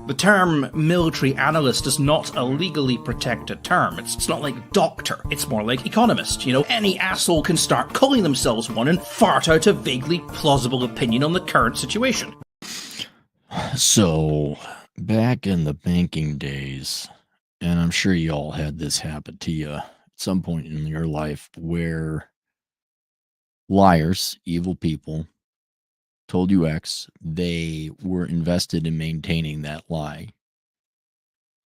The term military analyst is not a legally protected term. It's not like doctor. It's more like economist. You know, any asshole can start calling themselves one and fart out a vaguely plausible opinion on the current situation. So, back in the banking days, and I'm sure you all had this happen to you at some point in your life where liars, evil people, told you X, they were invested in maintaining that lie.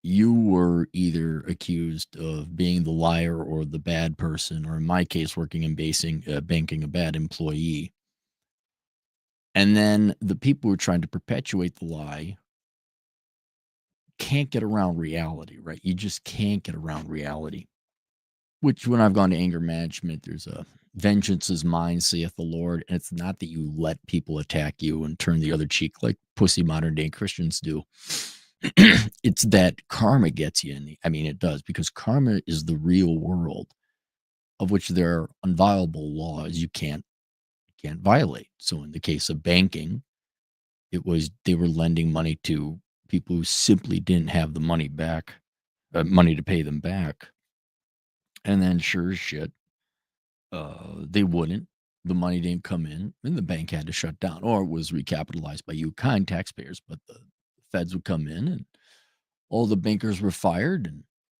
You were either accused of being the liar or the bad person, or in my case, working in banking, a bad employee. And then the people who are trying to perpetuate the lie can't get around reality, right? You just can't get around reality. Which, when I've gone to anger management, there's a vengeance is mine, saith the Lord. And it's not that you let people attack you and turn the other cheek like pussy modern day Christians do. It's that karma gets you it does, because karma is the real world of which there are inviolable laws you can't violate. So in the case of banking, it was they were lending money to people who simply didn't have the money to pay them back. And then sure as shit, they wouldn't. The money didn't come in, and the bank had to shut down, or it was recapitalized by you kind taxpayers. But the feds would come in, and all the bankers were fired,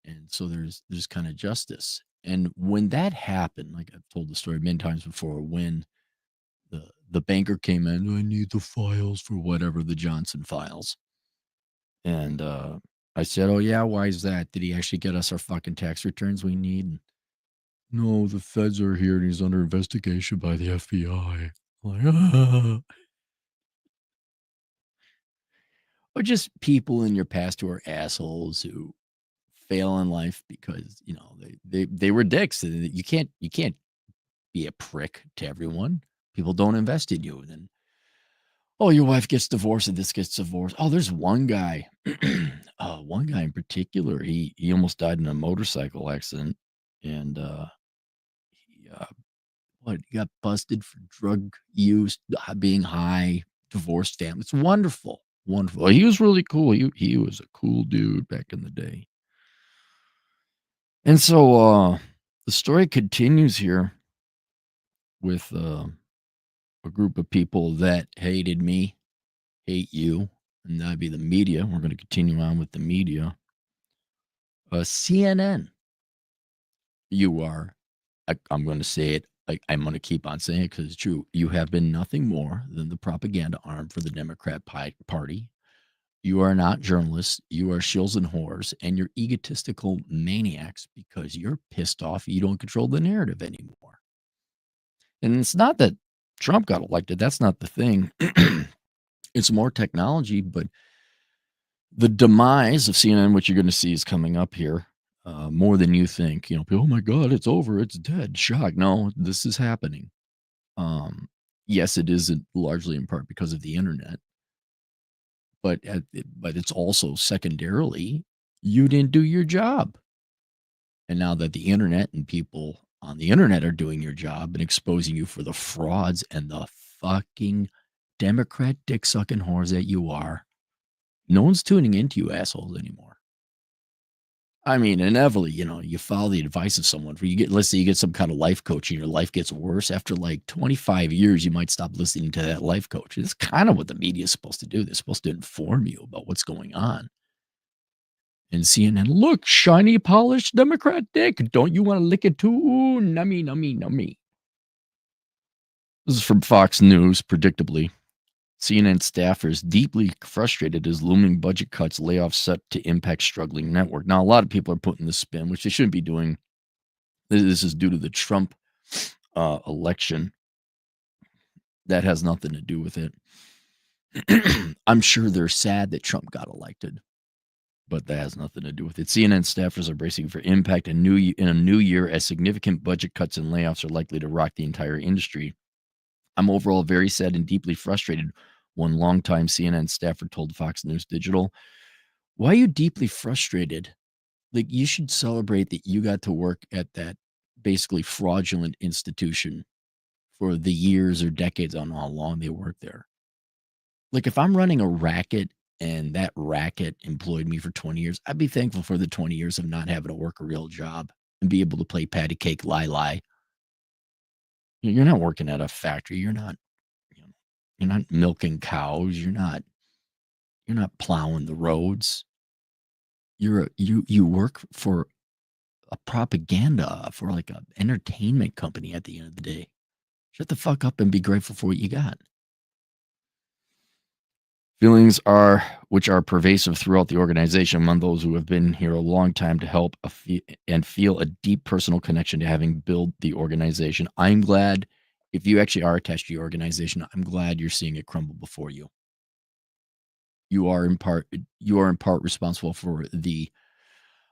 and so there's kind of justice. And when that happened, like I've told the story many times before, when the banker came in, I need the files for whatever, the Johnson files, and I said, oh yeah, why is that? Did he actually get us our fucking tax returns we need? And, no, the feds are here and he's under investigation by the FBI. Like, or just people in your past who are assholes who fail in life because they were dicks. You can't be a prick to everyone. People don't invest in you. And then, oh, your wife gets divorced and this gets divorced. Oh, there's one guy, one guy in particular. He almost died in a motorcycle accident, and he got busted for drug use, being high, divorced family. It's wonderful, wonderful. He was really cool. He was a cool dude back in the day. And so the story continues here with a group of people that hated me, hate you, and that'd be the media. We're going to continue on with the media. CNN, I'm going to say it. I'm going to keep on saying it because it's true. You have been nothing more than the propaganda arm for the Democrat Party. You are not journalists. You are shills and whores, and you're egotistical maniacs because you're pissed off you don't control the narrative anymore. And it's not that Trump got elected. That's not the thing. It's more technology, but the demise of CNN, which you're going to see is coming up here, more than you think. Oh my God, it's over. It's dead. Shock. No, this is happening. Yes, it is largely in part because of the internet. But it's also secondarily, you didn't do your job. And now that the internet and people on the internet are doing your job and exposing you for the frauds and the fucking Democrat dick sucking whores that you are, no one's tuning into you assholes anymore. I mean, inevitably, you follow the advice of someone. Let's say you get some kind of life coach and your life gets worse. After like 25 years, you might stop listening to that life coach. It's kind of what the media is supposed to do. They're supposed to inform you about what's going on. And CNN, look, shiny, polished Democrat dick. Don't you want to lick it too? Ooh, nummy, nummy, nummy. This is from Fox News, predictably. CNN staffers deeply frustrated as looming budget cuts, layoffs set to impact struggling network. Now, a lot of people are putting this spin, which they shouldn't be doing. This is due to the Trump election. That has nothing to do with it. I'm sure they're sad that Trump got elected, but that has nothing to do with it. CNN staffers are bracing for impact in a new year as significant budget cuts and layoffs are likely to rock the entire industry. I'm overall very sad and deeply frustrated, one longtime CNN staffer told Fox News Digital. Why are you deeply frustrated? Like, you should celebrate that you got to work at that basically fraudulent institution for the years or decades on how long they worked there. Like, if I'm running a racket and that racket employed me for 20 years, I'd be thankful for the 20 years of not having to work a real job and be able to play patty cake, lie. You're not working at a factory. You're not, you know, you're not milking cows. You're not plowing the roads. You work for a propaganda, for like a entertainment company at the end of the day. Shut the fuck up and be grateful for what you got. Feelings which are pervasive throughout the organization among those who have been here a long time to help and feel a deep personal connection to having built the organization. I'm glad if you actually are attached to your organization, I'm glad you're seeing it crumble before you. You are in part responsible for the,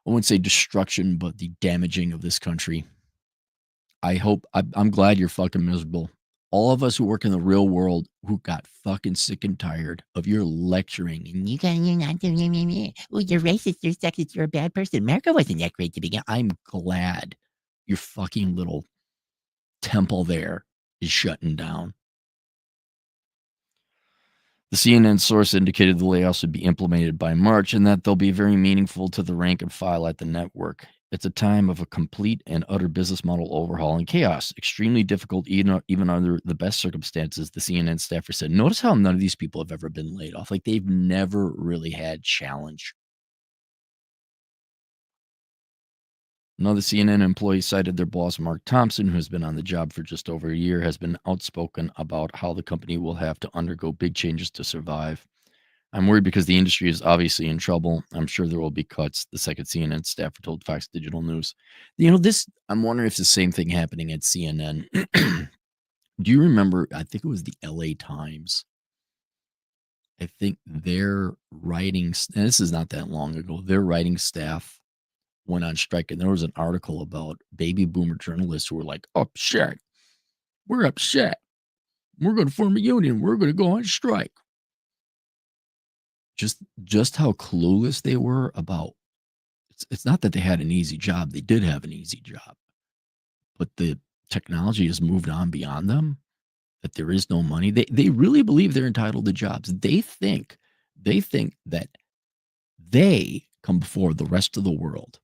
I wouldn't say destruction, but the damaging of this country. I'm glad you're fucking miserable. All of us who work in the real world who got fucking sick and tired of your lecturing and you're not doing it. Oh, you're racist, you're sexist, you're a bad person. America wasn't that great to begin. I'm glad your fucking little temple there is shutting down. The CNN source indicated the layoffs would be implemented by March and that they'll be very meaningful to the rank and file at the network. It's a time of a complete and utter business model overhaul and chaos. Extremely difficult, even under the best circumstances, the CNN staffer said. Notice how none of these people have ever been laid off. Like they've never really had challenge. Another CNN employee cited their boss, Mark Thompson, who has been on the job for just over a year, has been outspoken about how the company will have to undergo big changes to survive. I'm worried because the industry is obviously in trouble. I'm sure there will be cuts, the second CNN staffer told Fox Digital News. I'm wondering if it's the same thing happening at CNN. Do you remember, I think it was the LA Times. I think their writing, and this is not that long ago, their writing staff went on strike. And there was an article about baby boomer journalists who were like, upset. We're upset. We're going to form a union. We're going to go on strike. Just how clueless they were about it's not that they had an easy job. They did have an easy job, but the technology has moved on beyond them, that there is no money. They really believe they're entitled to jobs. They think that they come before the rest of the world.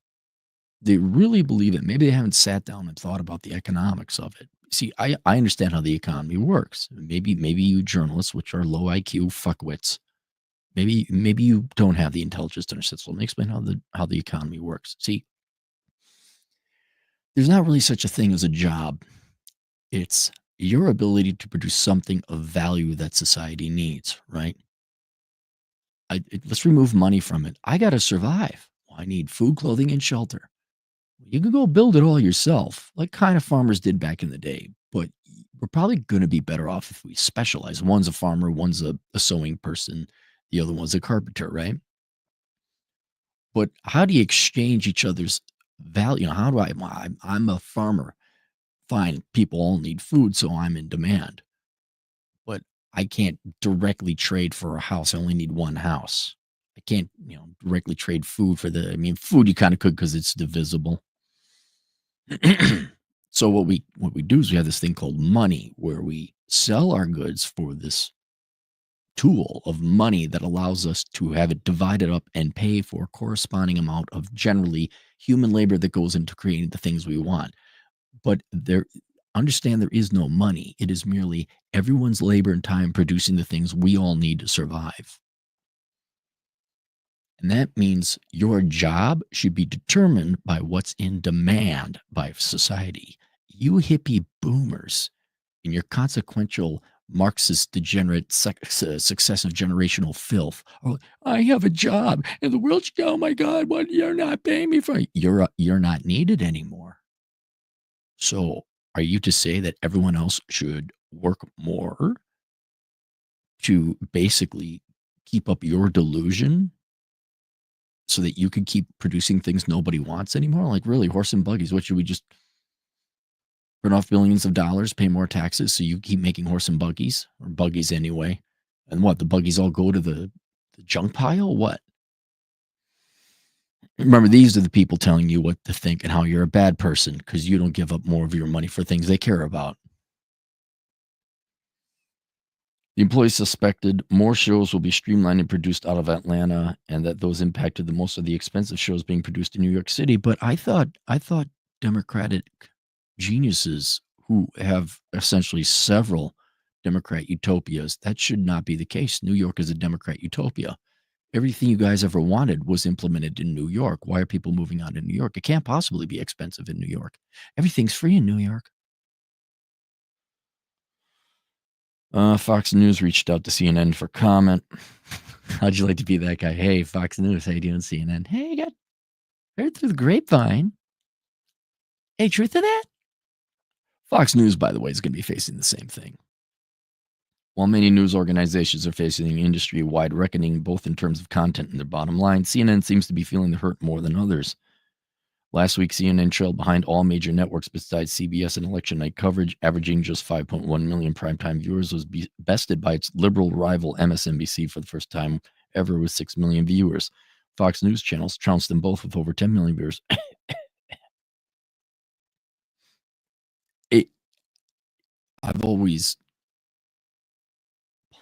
They really believe it. Maybe they haven't sat down and thought about the economics of it. See, I understand how the economy works. Maybe you journalists, which are low IQ fuckwits, maybe you don't have the intelligence to understand. So let me explain how the economy works. See, there's not really such a thing as a job. It's your ability to produce something of value that society needs, right? Let's remove money from it. I got to survive. Well, I need food, clothing, and shelter. You can go build it all yourself, like kind of farmers did back in the day. But we're probably going to be better off if we specialize. One's a farmer, one's a sewing person, the other one's a carpenter, right? But how do you exchange each other's value? How do I'm a farmer. Fine, people all need food, so I'm in demand. But I can't directly trade for a house. I only need one house. I can't, directly trade food for food you kind of could because it's divisible. So what we do is we have this thing called money where we sell our goods for this tool of money that allows us to have it divided up and pay for a corresponding amount of generally human labor that goes into creating the things we want. But understand there is no money. It is merely everyone's labor and time producing the things we all need to survive. And that means your job should be determined by what's in demand by society. You hippie boomers and your consequential Marxist degenerate successive generational filth. Oh, I have a job and the world should go, oh my God, what, you're not paying me for it. You're not needed anymore. So are you to say that everyone else should work more to basically keep up your delusion so that you can keep producing things nobody wants anymore? Like really, horse and buggies, what should we just burn off billions of dollars, pay more taxes so you keep making horse and buggies, or buggies anyway? And what, the buggies all go to the junk pile? What? Remember, these are the people telling you what to think and how you're a bad person because you don't give up more of your money for things they care about. The employees suspected more shows will be streamlined and produced out of Atlanta, and that those impacted the most of the expensive shows being produced in New York City. But I thought Democratic geniuses who have essentially several Democrat utopias, that should not be the case. New York is a Democrat utopia. Everything you guys ever wanted was implemented in New York. Why are people moving on to New York? It can't possibly be expensive in New York. Everything's free in New York. Fox News reached out to CNN for comment. How'd you like to be that guy? Hey, Fox News, how you doing, CNN? Hey, I got heard through the grapevine. Hey, truth to that? Fox News, by the way, is going to be facing the same thing. While many news organizations are facing an industry-wide reckoning, both in terms of content and their bottom line, CNN seems to be feeling the hurt more than others. Last week, CNN trailed behind all major networks besides CBS in election night coverage, averaging just 5.1 million primetime viewers, was bested by its liberal rival MSNBC for the first time ever with 6 million viewers. Fox News channels trounced them both with over 10 million viewers. I've always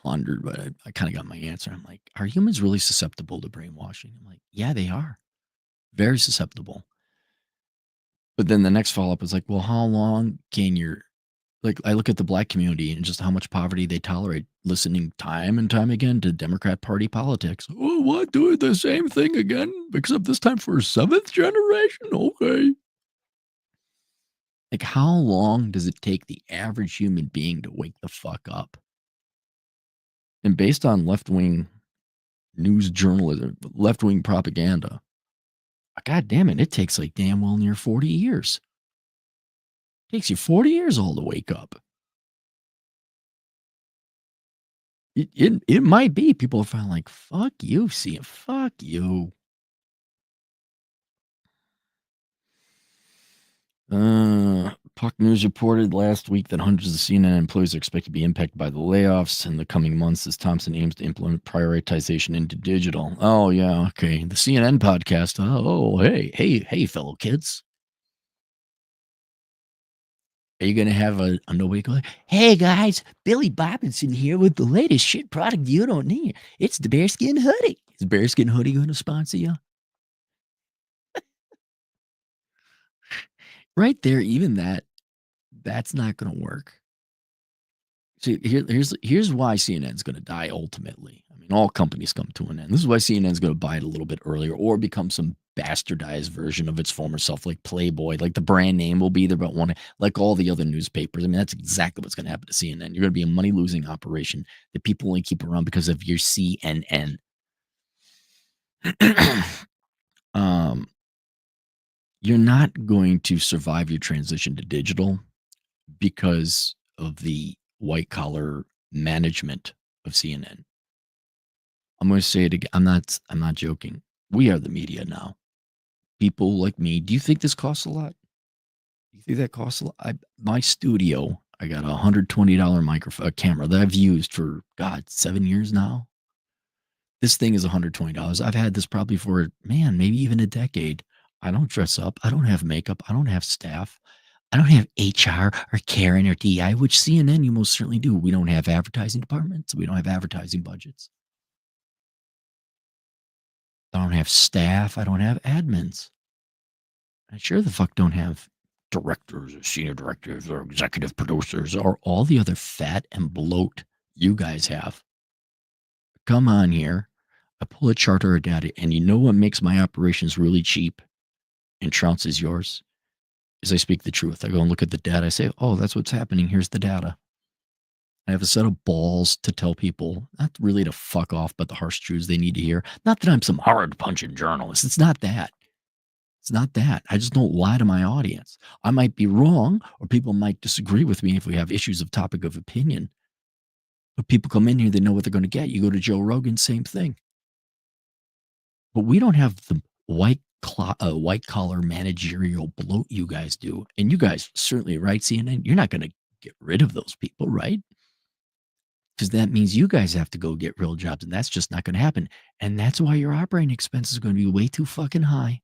pondered, but I kind of got my answer. I'm like, are humans really susceptible to brainwashing? I'm like, yeah, they are. Very susceptible. But then the next follow-up is like, well, how long can your I look at the black community and just how much poverty they tolerate, listening time and time again to Democrat Party politics. Oh, what? Doing the same thing again? Except this time for a seventh generation? Okay. Like, how long does it take the average human being to wake the fuck up? And based on left-wing news journalism, left-wing propaganda, God damn it, it takes like damn well near 40 years. It takes you 40 years all to wake up. It might be people are finally like, fuck you, see it, fuck you. Puck News reported last week that hundreds of CNN employees are expected to be impacted by the layoffs in the coming months as Thompson aims to implement prioritization into digital. Oh, yeah, okay. The CNN podcast. Oh, hey, fellow kids. Are you going to have a nobody going, hey, guys, Billy Bobinson here with the latest shit product you don't need. It's the Bearskin Hoodie. Is Bearskin Hoodie going to sponsor you? Right there, even that's not going to work. See, here's why CNN's going to die ultimately. I mean, all companies come to an end. This is why CNN's going to buy it a little bit earlier or become some bastardized version of its former self, like Playboy. Like the brand name will be there, but one like all the other newspapers. I mean, that's exactly what's going to happen to CNN. You're going to be a money losing operation that people only keep around because of your CNN. You're not going to survive your transition to digital because of the white collar management of CNN. I'm going to say it again. I'm not joking. We are the media now. People like me. Do you think this costs a lot? Do you think that costs a lot? My studio, I got a $120 microphone camera that I've used for 7 years now. This thing is $120. I've had this probably for maybe even a decade. I don't dress up. I don't have makeup. I don't have staff. I don't have HR or Karen or DI, which CNN you most certainly do. We don't have advertising departments. We don't have advertising budgets. I don't have staff. I don't have admins. I sure the fuck don't have directors or senior directors or executive producers or all the other fat and bloat you guys have. Come on here. I pull a chart or a data, and you know what makes my operations really cheap and trounces yours? Is I speak the truth. I go and look at the data. I say, oh, that's what's happening. Here's the data. I have a set of balls to tell people, not really to fuck off, but the harsh truths they need to hear. Not that I'm some hard punching journalist. It's not that. It's not that. I just don't lie to my audience. I might be wrong, or people might disagree with me if we have issues of topic of opinion. But people come in here, they know what they're going to get. You go to Joe Rogan, same thing. But we don't have the white collar managerial bloat you guys do. And you guys certainly, right, CNN, you're not going to get rid of those people, right? Because that means you guys have to go get real jobs, and that's just not going to happen. And that's why your operating expenses are going to be way too fucking high.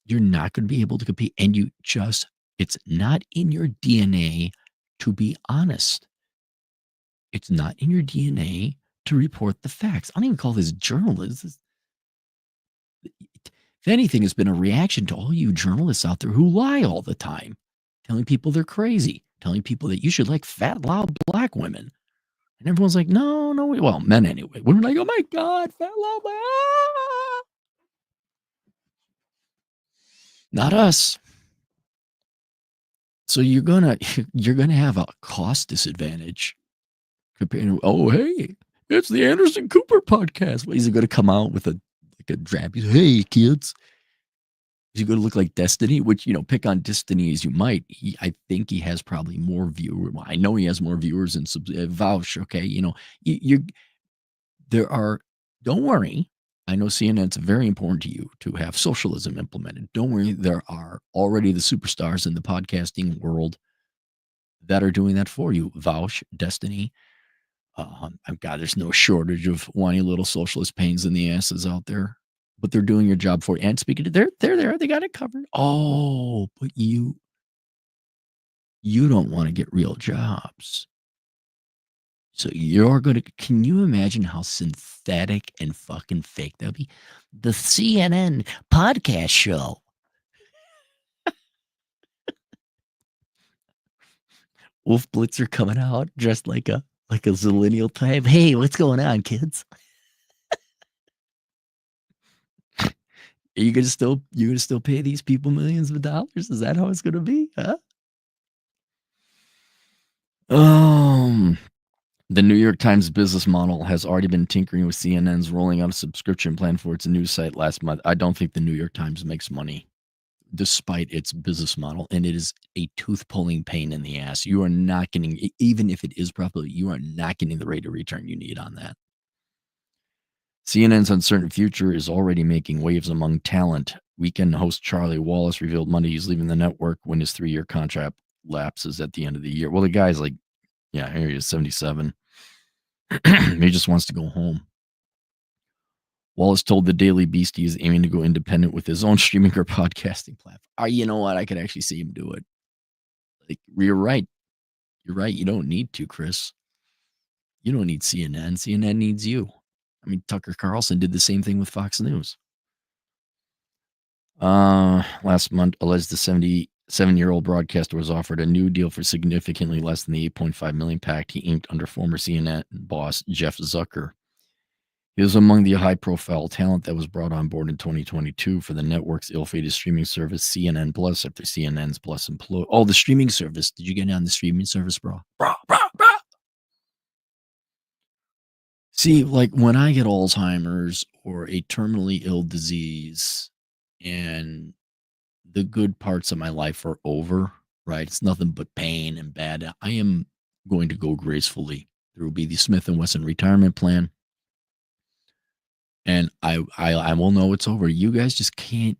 You're not going to be able to compete. And it's not in your DNA to be honest. It's not in your DNA to report the facts. I don't even call this journalism. If anything, it's been a reaction to all you journalists out there who lie all the time, telling people they're crazy, telling people that you should like fat, loud black women. And everyone's like, no, well, men anyway. Women are like, oh my God, fat, loud black. Ah! Not us. So you're gonna have a cost disadvantage compared to, oh hey, it's the Anderson Cooper podcast. Well, is he gonna come out with a drab? Hey kids, is he gonna look like Destiny? Which, pick on Destiny as you might. I think he has probably more viewers. Well, I know he has more viewers than Vouch. Okay, don't worry. I know CNN's very important to you to have socialism implemented. Don't worry, there are already the superstars in the podcasting world that are doing that for you. Vouch, Destiny. God, there's no shortage of whiny little socialist pains in the asses out there, but they're doing your job for you. And speaking of, they're there. They got it covered. Oh, but you don't want to get real jobs. So can you imagine how synthetic and fucking fake that'd be? The CNN podcast show. Wolf Blitzer coming out dressed like a zillennial type. Hey, what's going on, kids? Are you gonna still pay these people millions of dollars? Is that how it's gonna be? Huh? The New York Times business model has already been tinkering with CNN's rolling out a subscription plan for its news site last month. I don't think the New York Times makes money despite its business model, and it is a tooth-pulling pain in the ass. You are not getting, even if it is profitable, you are not getting the rate of return you need on that. CNN's uncertain future is already making waves among talent. Weekend host Charlie Wallace revealed Monday he's leaving the network when his 3-year contract lapses at the end of the year. Well, the guy's like, yeah, here he is, 77. He just wants to go home. Wallace told the Daily Beast he is aiming to go independent with his own streaming or podcasting platform. You know what? I could actually see him do it. Like, you're right. You're right. You don't need to, Chris. You don't need CNN. CNN needs you. I mean, Tucker Carlson did the same thing with Fox News. Last month, alleged the 77-year-old broadcaster was offered a new deal for significantly less than the $8.5 million pact he inked under former CNN boss Jeff Zucker. He was among the high-profile talent that was brought on board in 2022 for the network's ill-fated streaming service CNN Plus after CNN's Plus employee. Oh, the streaming service. Did you get on the streaming service, bro? Bro. See, like when I get Alzheimer's or a terminally ill disease and the good parts of my life are over, right? It's nothing but pain and bad. I am going to go gracefully. There will be the Smith & Wesson retirement plan. And I will know it's over. You guys just can't.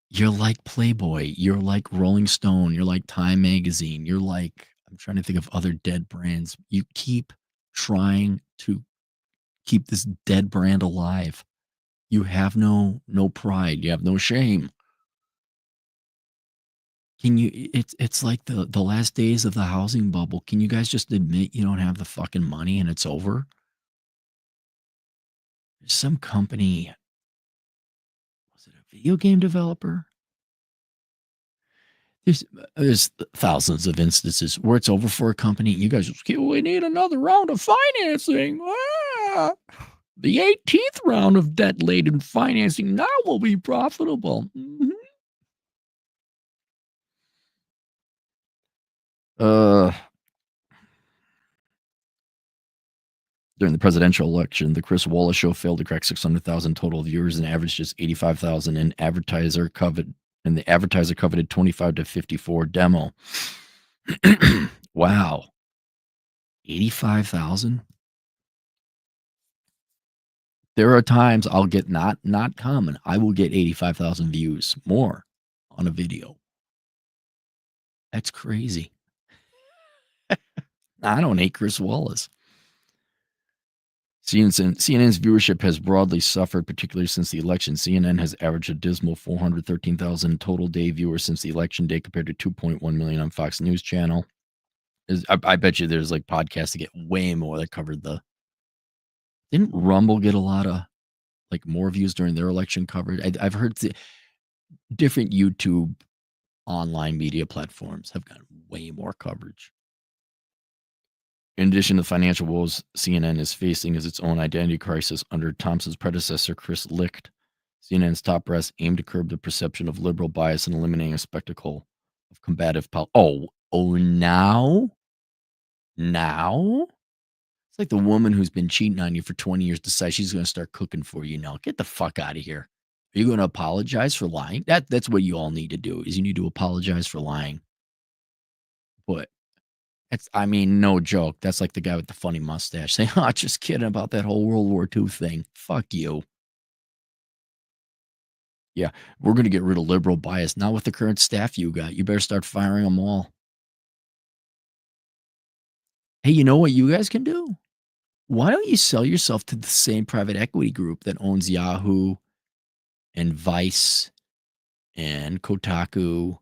You're like Playboy. You're like Rolling Stone. You're like Time Magazine. You're like, I'm trying to think of other dead brands. You keep trying to keep this dead brand alive. You have no pride. You have no shame. Can you? It's like the last days of the housing bubble. Can you guys just admit you don't have the fucking money and it's over? There's some company. Was it a video game developer? There's thousands of instances where it's over for a company. You guys just, we need another round of financing. The 18th round of debt-laden financing now will be profitable. Mm-hmm. During the presidential election, the Chris Wallace Show failed to crack 600,000 total viewers and averaged just 85,000. And the advertiser coveted 25 to 54 demo. Wow, 85,000. There are times I'll get not common. I will get 85,000 views more on a video. That's crazy. I don't hate Chris Wallace. CNN's viewership has broadly suffered, particularly since the election. CNN has averaged a dismal 413,000 total day viewers since the election day, compared to 2.1 million on Fox News Channel. I bet you there's like podcasts that get way more that covered the. Didn't Rumble get a lot of like more views during their election coverage? I've heard different YouTube online media platforms have gotten way more coverage. In addition to financial woes CNN is facing is its own identity crisis under Thompson's predecessor, Chris Licht. CNN's top brass aimed to curb the perception of liberal bias and eliminating a spectacle of combative power. Now? It's like the woman who's been cheating on you for 20 years decides she's going to start cooking for you now. Get the fuck out of here. Are you going to apologize for lying? That's what you all need to do, is you need to apologize for lying. But no joke. That's like the guy with the funny mustache saying, just kidding about that whole World War II thing. Fuck you. Yeah, we're going to get rid of liberal bias. Not with the current staff you got. You better start firing them all. Hey, you know what you guys can do? Why don't you sell yourself to the same private equity group that owns Yahoo and Vice and Kotaku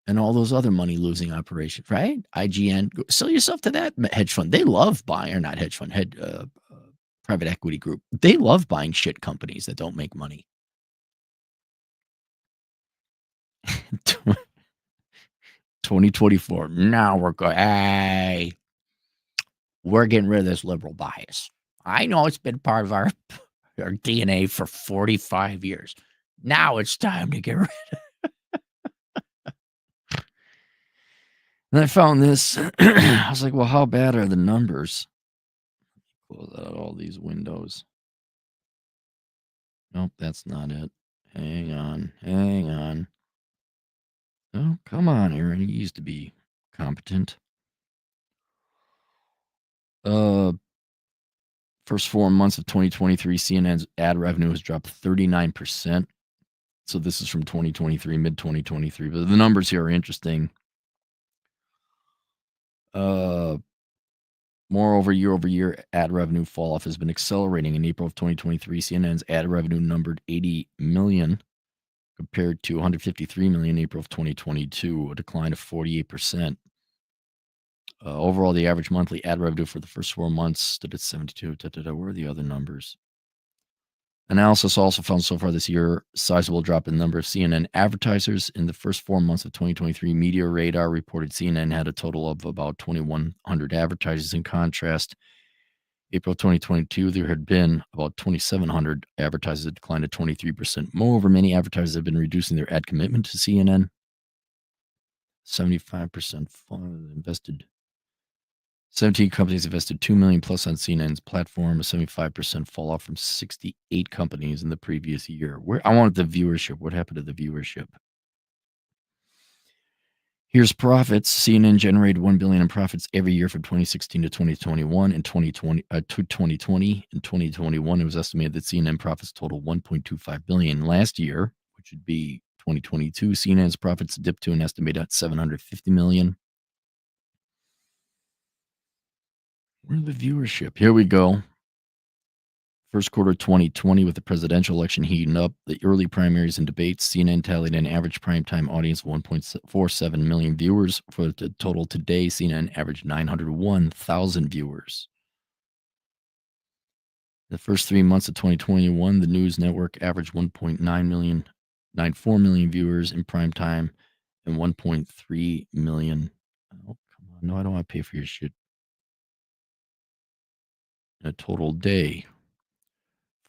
and all those other money-losing operations, right? IGN, sell yourself to that hedge fund. They love buying, or not hedge fund, private equity group. They love buying shit companies that don't make money. 2024. Now we're going, hey, we're getting rid of this liberal bias. I know it's been part of our DNA for 45 years. Now it's time to get rid of it. And I found this. I was like, well, how bad are the numbers? Close out all these windows. Nope, that's not it. Hang on. Oh, come on, Aaron. You used to be competent. First 4 months of 2023, CNN's ad revenue has dropped 39%. So this is from 2023, mid-2023. But the numbers here are interesting. Moreover, year-over-year ad revenue fall-off has been accelerating. In April of 2023, CNN's ad revenue numbered 80 million compared to 153 million in April of 2022, a decline of 48%. Overall, the average monthly ad revenue for the first 4 months stood at 72. Where are the other numbers? Analysis also found so far this year sizable drop in the number of CNN advertisers. In the first 4 months of 2023, Media Radar reported CNN had a total of about 2,100 advertisers. In contrast, April 2022, there had been about 2,700 advertisers, that declined to 23%. Moreover, many advertisers have been reducing their ad commitment to CNN. 75% invested. 17 companies invested $2 million plus on CNN's platform, a 75% fall off from 68 companies in the previous year. I wanted the viewership. What happened to the viewership? Here's profits. CNN generated $1 billion in profits every year from 2016 to 2021. In 2020, In 2021, it was estimated that CNN profits totaled $1.25 billion. Last year, which would be 2022, CNN's profits dipped to an estimated $750 million. Where's the viewership? Here we go. First quarter 2020, with the presidential election heating up, the early primaries and debates, CNN tallied an average primetime audience of 1.47 million viewers. For the total today, CNN averaged 901,000 viewers. The first 3 months of 2021, the news network averaged 1.94 million viewers in primetime and 1.3 million. Oh, come on. No, I don't want to pay for your shit. A total day.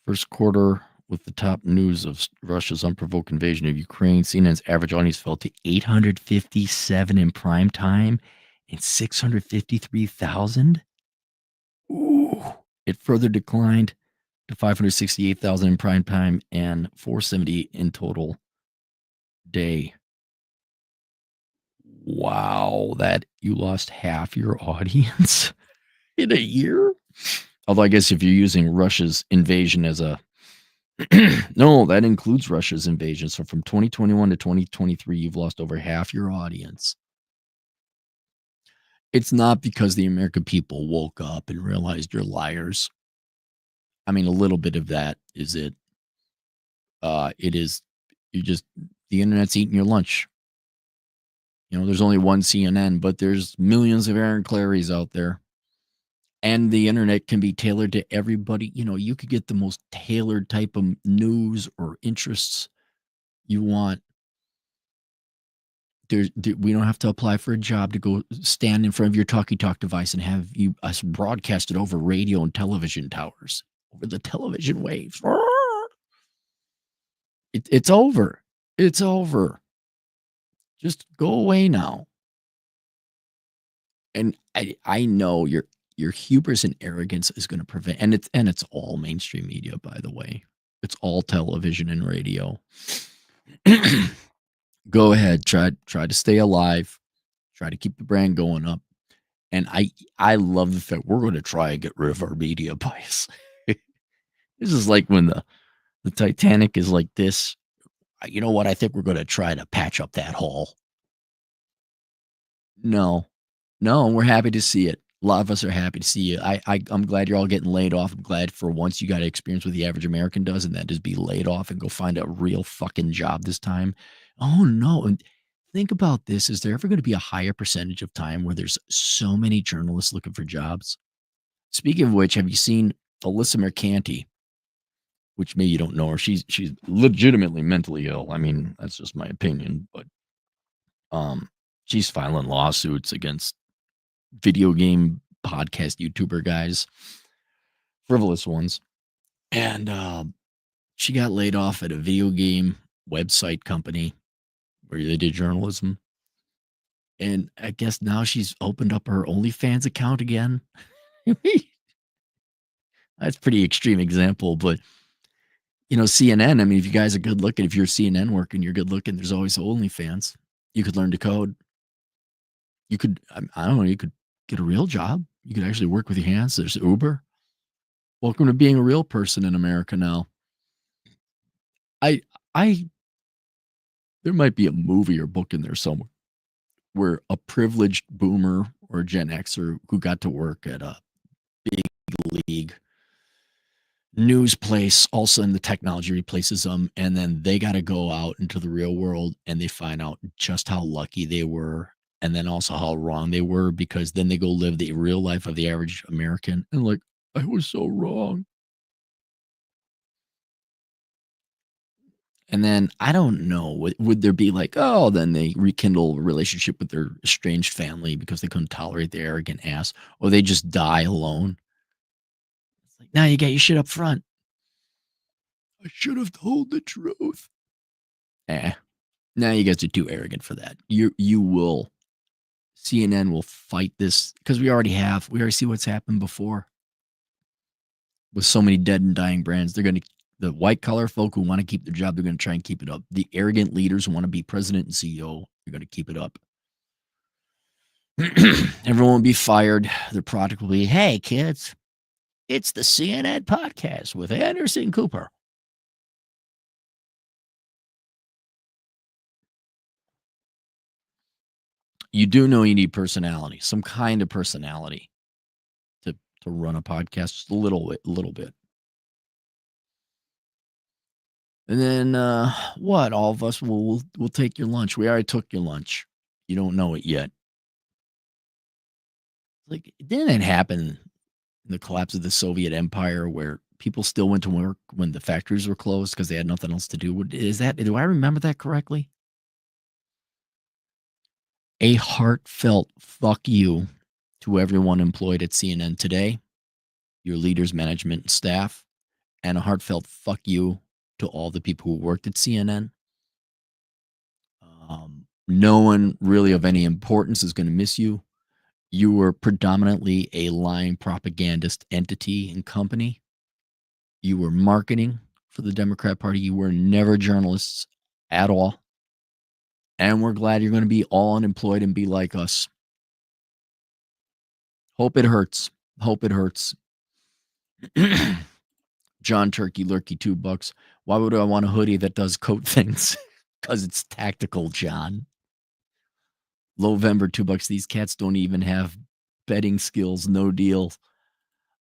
First quarter, with the top news of Russia's unprovoked invasion of Ukraine, CNN's average audience fell to 857 in prime time and 653,000. Ooh. It further declined to 568,000 in prime time and 470 in total day. Wow, that you lost half your audience in a year? Although I guess if you're using Russia's invasion as a no, that includes Russia's invasion. So from 2021 to 2023, you've lost over half your audience. It's not because the American people woke up and realized you're liars. I mean, a little bit of that is it. It is, the internet's eating your lunch. There's only one CNN, but there's millions of Aaron Clarys out there. And the internet can be tailored to everybody. You could get the most tailored type of news or interests you want. We don't have to apply for a job to go stand in front of your talkie-talk device and have us broadcast it over radio and television towers, over the television waves. It's over. It's over. Just go away now. And I know your hubris and arrogance is going to prevent, and it's all mainstream media, by the way. It's all television and radio. Go ahead, try to stay alive, try to keep the brand going up. And I love the fact we're going to try and get rid of our media bias. This is like when the Titanic is like this. You know what? I think we're going to try to patch up that hole. No, we're happy to see it. A lot of us are happy to see you. I'm glad you're all getting laid off. I'm glad for once you got to experience what the average American does, and that is be laid off and go find a real fucking job this time. Oh, no. And think about this. Is there ever going to be a higher percentage of time where there's so many journalists looking for jobs? Speaking of which, have you seen Alyssa Mercanti? Which maybe you don't know her. She's legitimately mentally ill. I mean, that's just my opinion. But she's filing lawsuits against video game podcast YouTuber guys, frivolous ones. And she got laid off at a video game website company where they did journalism. And I guess now she's opened up her OnlyFans account again. That's a pretty extreme example, but CNN, I mean, if you guys are good looking, if you're CNN working, you're good looking, there's always OnlyFans. You could learn to code. You could, I don't know, you could get a real job. You could actually work with your hands. There's Uber. Welcome to being a real person in America now. There might be a movie or book in there somewhere where a privileged boomer or Gen Xer who got to work at a big league news place, all of a sudden the technology replaces them, and then they got to go out into the real world and they find out just how lucky they were, and then also how wrong they were, because then they go live the real life of the average American and like, I was so wrong. And then I don't know, would there be like, oh, then they rekindle a relationship with their estranged family because they couldn't tolerate the arrogant ass, or they just die alone? It's like, now you got your shit up front. I should have told the truth. Now you guys are too arrogant for that. You will. CNN will fight this because we already see what's happened before with so many dead and dying brands. The white collar folk who want to keep their job, they're going to try and keep it up. The arrogant leaders who want to be president and CEO, they're going to keep it up. Everyone will be fired. Their product will be, hey, kids, it's the CNN podcast with Anderson Cooper. You do know you need personality, some kind of personality to run a podcast, just a little bit. And then what? All of us will take your lunch. We already took your lunch. You don't know it yet. Like, didn't it happen in the collapse of the Soviet Empire where people still went to work when the factories were closed because they had nothing else to do? Do I remember that correctly? A heartfelt fuck you to everyone employed at CNN today, your leaders, management, and staff, and a heartfelt fuck you to all the people who worked at CNN. No one really of any importance is going to miss you. You were predominantly a lying propagandist entity and company. You were marketing for the Democrat Party. You were never journalists at all. And we're glad you're going to be all unemployed and be like us. Hope it hurts. Hope it hurts. John Turkey Lurkey, $2. Why would I want a hoodie that does coat things? Because it's tactical, John. Lowvember, $2. These cats don't even have betting skills. No deal.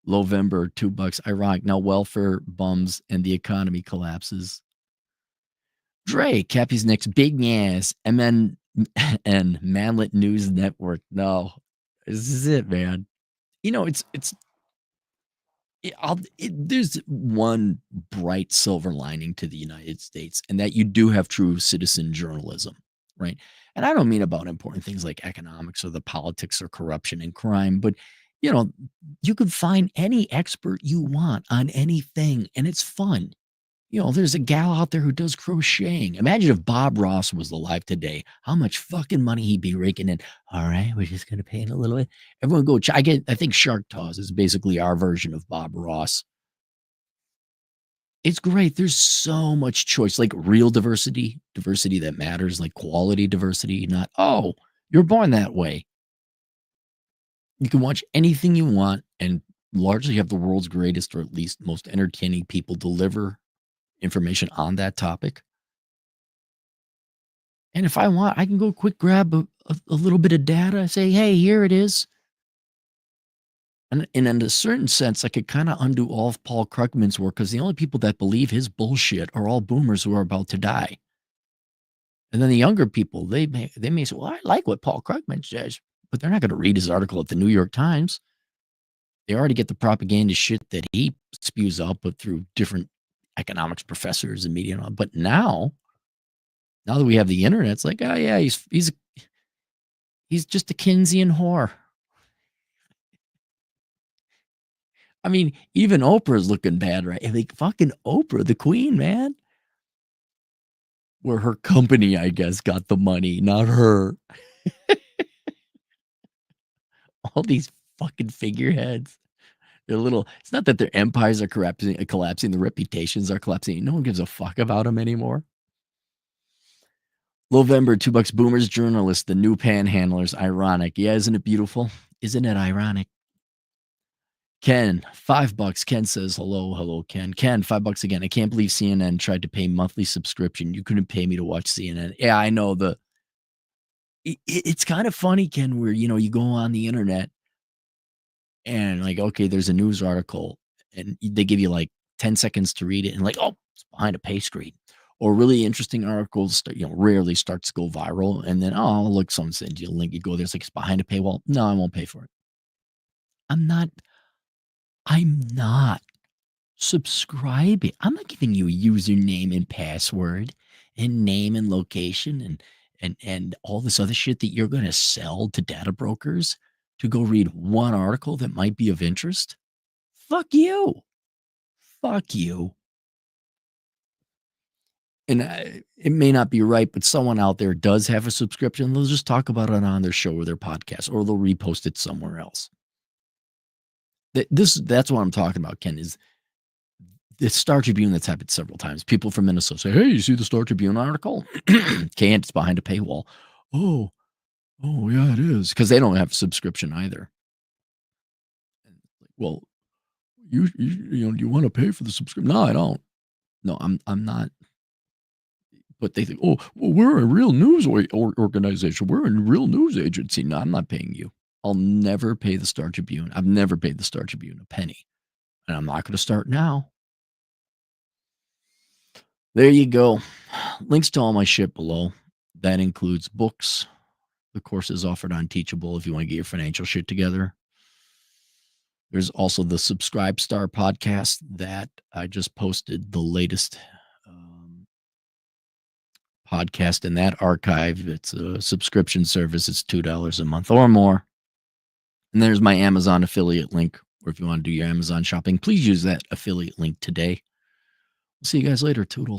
Lowvember, $2. Ironic. Now welfare bums and the economy collapses. Dre, Cappy's next big ass. And then and Manlet News Network. No, this is it, man. It's there's one bright silver lining to the United States, and that you do have true citizen journalism, right? And I don't mean about important things like economics or the politics or corruption and crime, but you know, you can find any expert you want on anything, and it's fun. There's a gal out there who does crocheting. Imagine if Bob Ross was alive today, how much fucking money he'd be raking in. All right, we're just gonna pay it a little bit. Everyone go. I think Shark Taz is basically our version of Bob Ross. It's great. There's so much choice, like real diversity that matters, like quality diversity, not, oh, you're born that way. You can watch anything you want and largely have the world's greatest, or at least most entertaining people deliver information on that topic. And if I want, I can go quick grab a little bit of data, say, hey, here it is. And in a certain sense, I could kind of undo all of Paul Krugman's work, because the only people that believe his bullshit are all boomers who are about to die. And then the younger people, they may say, well, I like what Paul Krugman says, but they're not going to read his article at the New York Times. They already get the propaganda shit that he spews out, but through different economics professors and media. But now that we have the internet, it's like, oh yeah, he's just a Keynesian whore. I mean, even Oprah's looking bad, right? Like fucking Oprah, the queen, man. Where her company, I guess, got the money, not her. All these fucking figureheads. They're little. It's not that their empires are collapsing. The reputations are collapsing. No one gives a fuck about them anymore. November, $2 boomers journalist, the new panhandlers. Ironic. Yeah, isn't it beautiful? Isn't it ironic? Ken, $5. Ken says, hello, Ken. Ken, $5 again. I can't believe CNN tried to pay monthly subscription. You couldn't pay me to watch CNN. Yeah, I know. It's kind of funny, Ken, where, you go on the internet and like, okay, there's a news article and they give you like 10 seconds to read it and like, oh, it's behind a pay screen. Or really interesting articles, rarely starts to go viral. And then, oh, look, someone sends you a link. You go there, it's like, it's behind a paywall. No, I won't pay for it. I'm not subscribing. I'm not giving you a username and password and name and location and all this other shit that you're going to sell to data brokers to go read one article that might be of interest. Fuck you. And it may not be right, but someone out there does have a subscription. They'll just talk about it on their show or their podcast, or they'll repost it somewhere else. That's what I'm talking about, Ken, is the Star Tribune that's happened several times. People from Minnesota say, hey, you see the Star Tribune article? Can't, it's behind a paywall. Oh, yeah, it is. Because they don't have a subscription either. Well, you do you want to pay for the subscription? No, I don't. No, I'm not. But they think, oh, well, we're a real news organization. We're a real news agency. No, I'm not paying you. I'll never pay the Star Tribune. I've never paid the Star Tribune a penny. And I'm not going to start now. There you go. Links to all my shit below. That includes books, the courses offered on Teachable if you want to get your financial shit together. There's also the Subscribe Star podcast that I just posted the latest podcast in that archive. It's a subscription service. It's $2 a month or more. And there's my Amazon affiliate link, or if you want to do your Amazon shopping, please use that affiliate link today. We'll see you guys later. Toodles.